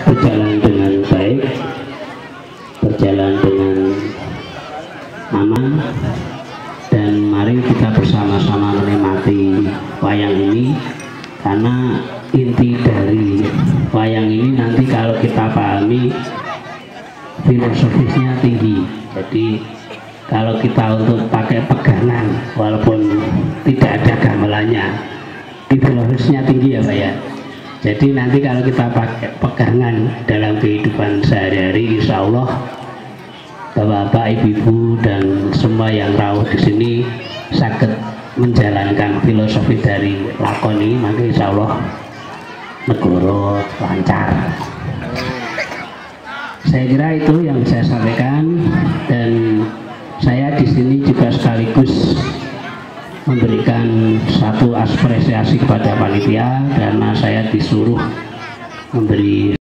berjalan dengan baik, berjalan dengan aman, dan mari kita bersama-sama menikmati wayang ini, karena inti dari wayang ini nanti kalau kita pahami filosofisnya tinggi. Jadi kalau kita untuk pakai pegangan walaupun tidak ada gamelannya, filosofisnya tinggi ya Pak ya. Jadi nanti kalau kita pakai pegangan dalam kehidupan sehari-hari, insya Allah Bapak-bapak, ibu-ibu dan semua yang rawuh di sini sakit menjalankan filosofi dari lakon ini, maka insya Allah negara lancar. Saya kira itu yang saya sampaikan, dan saya di sini juga sekaligus memberikan satu apresiasi kepada panitia karena saya disuruh memberi